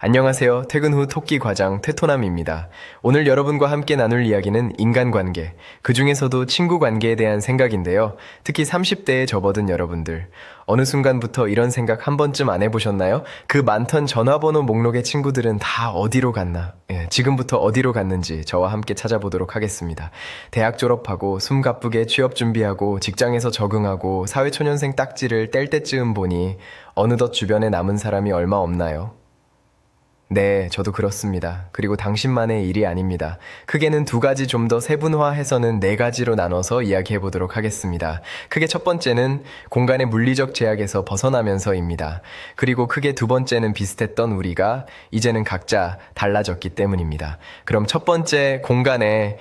안녕하세요. 퇴근 후 토끼 과장 퇴토남입니다. 오늘 여러분과 함께 나눌 이야기는 인간관계, 그 중에서도 친구 관계에 대한 생각인데요. 특히 30대에 접어든 여러분들, 어느 순간부터 이런 생각 한 번쯤 안 해보셨나요? 그 많던 전화번호 목록의 친구들은 다 어디로 갔나? 지금부터 어디로 갔는지 저와 함께 찾아보도록 하겠습니다. 대학 졸업하고 숨 가쁘게 취업 준비하고 직장에서 적응하고 사회초년생 딱지를 뗄 때쯤 보니 어느덧 주변에 남은 사람이 얼마 없나요? 네, 저도 그렇습니다. 그리고 당신만의 일이 아닙니다. 크게는 두 가지 좀 더 세분화해서는 네 가지로 나눠서 이야기해 보도록 하겠습니다. 크게 첫 번째는 공간의 물리적 제약에서 벗어나면서입니다. 그리고 크게 두 번째는 비슷했던 우리가 이제는 각자 달라졌기 때문입니다. 그럼 첫 번째 공간의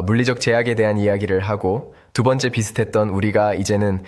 물리적 제약에 대한 이야기를 하고 두 번째 비슷했던 우리가 이제는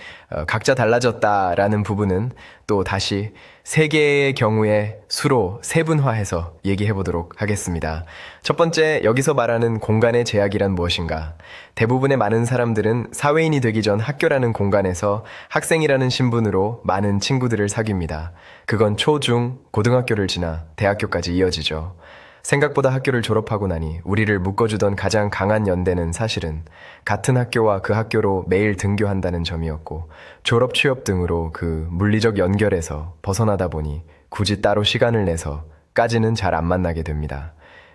각자 달라졌다라는 부분은 또 다시 세 개의 경우의 수로 세분화해서 얘기해 보도록 하겠습니다. 첫 번째, 여기서 말하는 공간의 제약이란 무엇인가? 대부분의 많은 사람들은 사회인이 되기 전 학교라는 공간에서 학생이라는 신분으로 많은 친구들을 사귀입니다. 그건 초, 중, 고등학교를 지나 대학교까지 이어지죠. 생각보다 학교를 졸업하고 나니 우리를 묶어주던 가장 강한 연대는 사실은 같은 학교와 그 학교로 매일 등교한다는 점이었고, 졸업 취업 등으로 그 물리적 연결에서 벗어나다 보니 굳이 따로 시간을 내서까지는 잘 안 만나게 됩니다.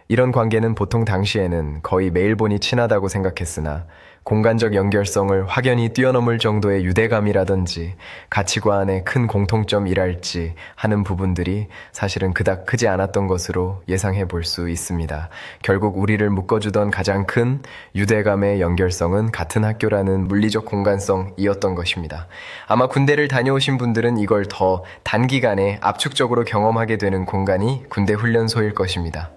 이런 관계는 보통 당시에는 거의 매일 보니 친하다고 생각했으나 공간적 연결성을 확연히 뛰어넘을 정도의 유대감이라든지 가치관의 큰 공통점이랄지 하는 부분들이 사실은 그닥 크지 않았던 것으로 예상해 볼 수 있습니다. 결국 우리를 묶어주던 가장 큰 유대감의 연결성은 같은 학교라는 물리적 공간성이었던 것입니다. 아마 군대를 다녀오신 분들은 이걸 더 단기간에 압축적으로 경험하게 되는 공간이 군대 훈련소일 것입니다.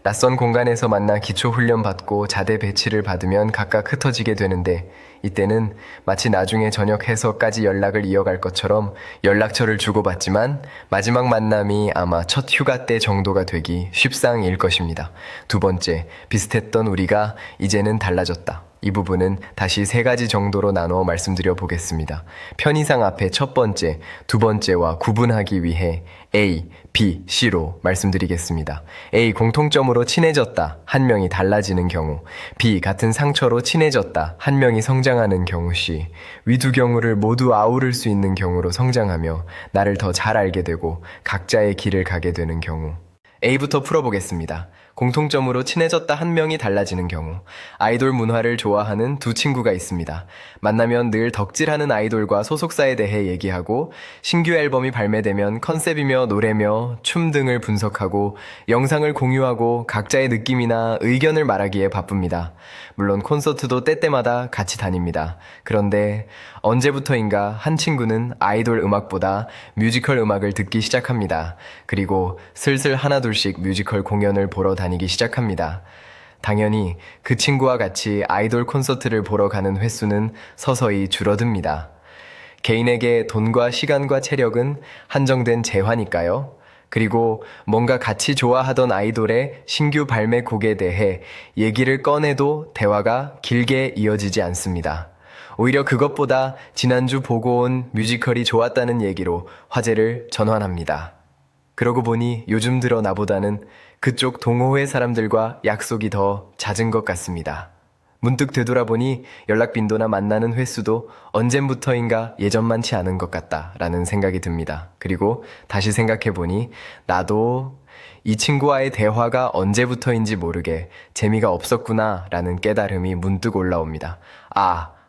낯선 공간에서 만나 기초 훈련 받고 자대 배치를 받으면 각각 흩어지게 되는데, 이때는 마치 나중에 전역해서까지 연락을 이어갈 것처럼 연락처를 주고받지만 마지막 만남이 아마 첫 휴가 때 정도가 되기 쉽상일 것입니다. 두 번째, 비슷했던 우리가 이제는 달라졌다. 이 부분은 다시 세 가지 정도로 나누어 말씀드려 보겠습니다. 편의상 앞에 첫 번째, 두 번째와 구분하기 위해 A, B, C로 말씀드리겠습니다. A, 공통점으로 친해졌다. 한 명이 달라지는 경우. B, 같은 상처로 친해졌다. 한 명이 성장하는 경우. C, 위 두 경우를 모두 아우를 수 있는 경우로 성장하며 나를 더 잘 알게 되고 각자의 길을 가게 되는 경우. A부터 풀어보겠습니다. 공통점으로 친해졌다 한 명이 달라지는 경우. 아이돌 문화를 좋아하는 두 친구가 있습니다. 만나면 늘 덕질하는 아이돌과 소속사에 대해 얘기하고, 신규 앨범이 발매되면 컨셉이며 노래며 춤 등을 분석하고 영상을 공유하고 각자의 느낌이나 의견을 말하기에 바쁩니다. 물론 콘서트도 때때마다 같이 다닙니다. 그런데 언제부터인가 한 친구는 아이돌 음악보다 뮤지컬 음악을 듣기 시작합니다. 그리고 슬슬 하나둘씩 뮤지컬 공연을 보러 다니기 시작합니다. 당연히 그 친구와 같이 아이돌 콘서트를 보러 가는 횟수는 서서히 줄어듭니다. 개인에게 돈과 시간과 체력은 한정된 재화니까요. 그리고 뭔가 같이 좋아하던 아이돌의 신규 발매곡에 대해 얘기를 꺼내도 대화가 길게 이어지지 않습니다. 오히려 그것보다 지난주 보고 온 뮤지컬이 좋았다는 얘기로 화제를 전환합니다. 그러고 보니 요즘 들어 나보다는 그쪽 동호회 사람들과 약속이 더 잦은 것 같습니다. 문득 되돌아보니 연락 빈도나 만나는 횟수도 언젠부터인가 예전만치 않은 것 같다라는 생각이 듭니다. 그리고 다시 생각해보니 나도 이 친구와의 대화가 언제부터인지 모르게 재미가 없었구나라는 깨달음이 문득 올라옵니다.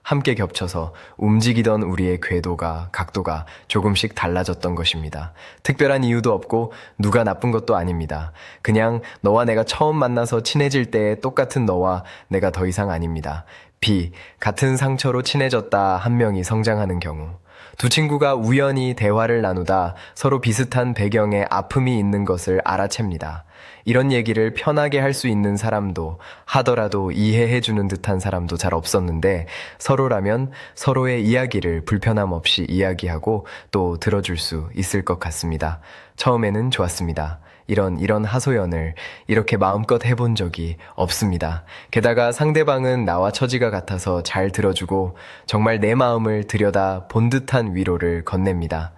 함께 겹쳐서 움직이던 우리의 궤도가, 각도가 조금씩 달라졌던 것입니다. 특별한 이유도 없고 누가 나쁜 것도 아닙니다. 그냥 너와 내가 처음 만나서 친해질 때의 똑같은 너와 내가 더 이상 아닙니다. B, 같은 상처로 친해졌다 한 명이 성장하는 경우. 두 친구가 우연히 대화를 나누다 서로 비슷한 배경에 아픔이 있는 것을 알아챕니다. 이런 얘기를 편하게 할 수 있는 사람도, 하더라도 이해해주는 듯한 사람도 잘 없었는데, 서로라면 서로의 이야기를 불편함 없이 이야기하고 또 들어줄 수 있을 것 같습니다. 처음에는 좋았습니다. 이런 하소연을 이렇게 마음껏 해본 적이 없습니다. 게다가 상대방은 나와 처지가 같아서 잘 들어주고 정말 내 마음을 들여다 본 듯한 위로를 건넵니다.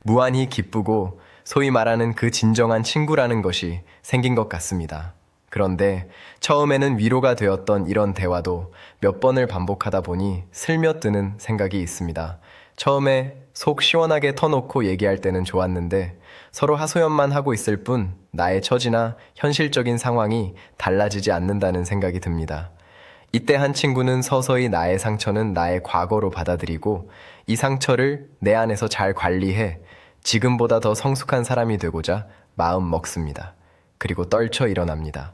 무한히 기쁘고 소위 말하는 그 진정한 친구라는 것이 생긴 것 같습니다. 그런데 처음에는 위로가 되었던 이런 대화도 몇 번을 반복하다 보니 슬며드는 생각이 있습니다. 처음에 속 시원하게 터놓고 얘기할 때는 좋았는데 서로 하소연만 하고 있을 뿐 나의 처지나 현실적인 상황이 달라지지 않는다는 생각이 듭니다. 이때 한 친구는 서서히 나의 상처는 나의 과거로 받아들이고 이 상처를 내 안에서 잘 관리해 지금보다 더 성숙한 사람이 되고자 마음 먹습니다. 그리고 떨쳐 일어납니다.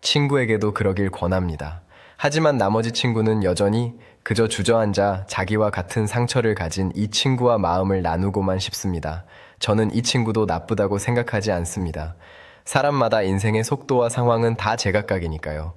친구에게도 그러길 권합니다. 하지만 나머지 친구는 여전히 그저 주저앉아 자기와 같은 상처를 가진 이 친구와 마음을 나누고만 싶습니다. 저는 이 친구도 나쁘다고 생각하지 않습니다. 사람마다 인생의 속도와 상황은 다 제각각이니까요.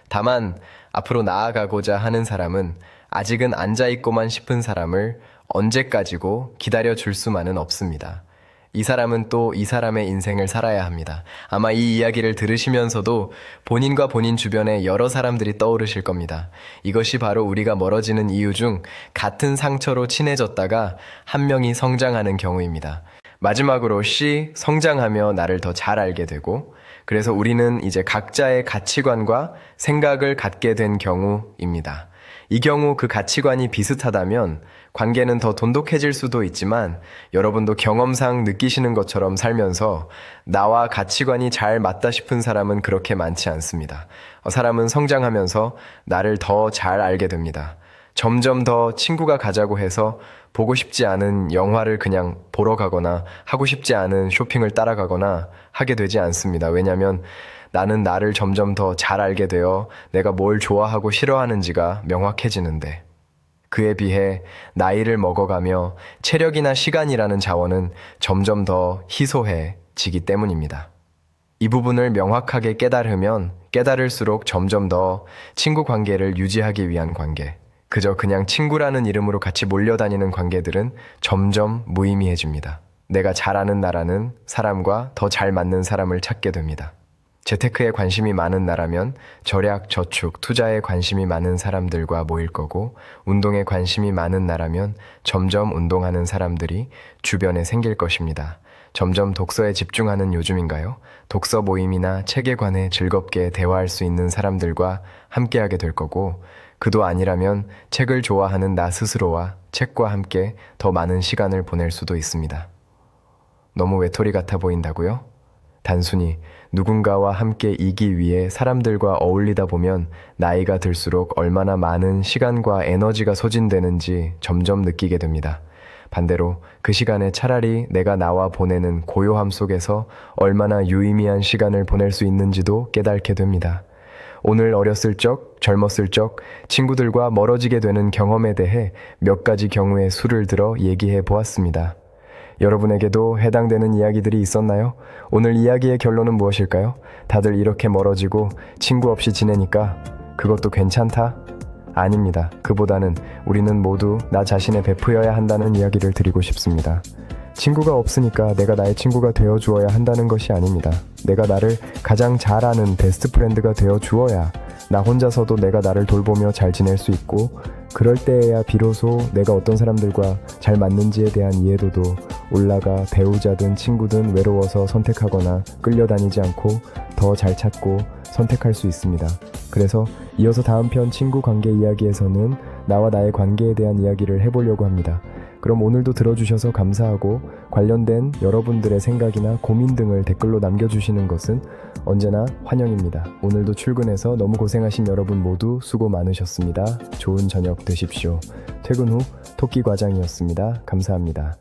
다만 앞으로 나아가고자 하는 사람은 아직은 앉아있고만 싶은 사람을 언제까지고 기다려줄 수만은 없습니다. 이 사람은 또 이 사람의 인생을 살아야 합니다. 아마 이 이야기를 들으시면서도 본인과 본인 주변에 여러 사람들이 떠오르실 겁니다. 이것이 바로 우리가 멀어지는 이유 중 같은 상처로 친해졌다가 한 명이 성장하는 경우입니다. 마지막으로 C, 성장하며 나를 더 잘 알게 되고 그래서 우리는 이제 각자의 가치관과 생각을 갖게 된 경우입니다. 이 경우 그 가치관이 비슷하다면 관계는 더 돈독해질 수도 있지만 여러분도 경험상 느끼시는 것처럼 살면서 나와 가치관이 잘 맞다 싶은 사람은 그렇게 많지 않습니다. 사람은 성장하면서 나를 더 잘 알게 됩니다. 점점 더 친구가 가자고 해서 보고 싶지 않은 영화를 그냥 보러 가거나 하고 싶지 않은 쇼핑을 따라가거나 하게 되지 않습니다. 왜냐하면 나는 나를 점점 더 잘 알게 되어 내가 뭘 좋아하고 싫어하는지가 명확해지는데 그에 비해 나이를 먹어가며 체력이나 시간이라는 자원은 점점 더 희소해지기 때문입니다. 이 부분을 명확하게 깨달으면 깨달을수록 점점 더 친구 관계를 유지하기 위한 관계, 그저 그냥 친구라는 이름으로 같이 몰려다니는 관계들은 점점 무의미해집니다. 내가 잘 아는 나라는 사람과 더 잘 맞는 사람을 찾게 됩니다. 재테크에 관심이 많은 나라면 절약, 저축, 투자에 관심이 많은 사람들과 모일 거고 운동에 관심이 많은 나라면 점점 운동하는 사람들이 주변에 생길 것입니다. 점점 독서에 집중하는 요즘인가요? 독서 모임이나 책에 관해 즐겁게 대화할 수 있는 사람들과 함께하게 될 거고 그도 아니라면 책을 좋아하는 나 스스로와 책과 함께 더 많은 시간을 보낼 수도 있습니다. 너무 외톨이 같아 보인다고요? 단순히 누군가와 함께 이기 위해 사람들과 어울리다 보면 나이가 들수록 얼마나 많은 시간과 에너지가 소진되는지 점점 느끼게 됩니다. 반대로 그 시간에 차라리 내가 나와 보내는 고요함 속에서 얼마나 유의미한 시간을 보낼 수 있는지도 깨닫게 됩니다. 오늘 어렸을 적, 젊었을 적, 친구들과 멀어지게 되는 경험에 대해 몇 가지 경우의 수를 들어 얘기해 보았습니다. 여러분에게도 해당되는 이야기들이 있었나요? 오늘 이야기의 결론은 무엇일까요? 다들 이렇게 멀어지고 친구 없이 지내니까 그것도 괜찮다? 아닙니다. 그보다는 우리는 모두 나 자신에 베푸어야 한다는 이야기를 드리고 싶습니다. 친구가 없으니까 내가 나의 친구가 되어 주어야 한다는 것이 아닙니다. 내가 나를 가장 잘 아는 베스트 프렌드가 되어 주어야 나 혼자서도 내가 나를 돌보며 잘 지낼 수 있고 그럴 때에야 비로소 내가 어떤 사람들과 잘 맞는지에 대한 이해도도 올라가 배우자든 친구든 외로워서 선택하거나 끌려다니지 않고 더 잘 찾고 선택할 수 있습니다. 그래서 이어서 다음 편 친구 관계 이야기에서는 나와 나의 관계에 대한 이야기를 해보려고 합니다. 그럼 오늘도 들어주셔서 감사하고 관련된 여러분들의 생각이나 고민 등을 댓글로 남겨주시는 것은 언제나 환영입니다. 오늘도 출근해서 너무 고생하신 여러분 모두 수고 많으셨습니다. 좋은 저녁 되십시오. 퇴근 후 토끼 과장이었습니다. 감사합니다.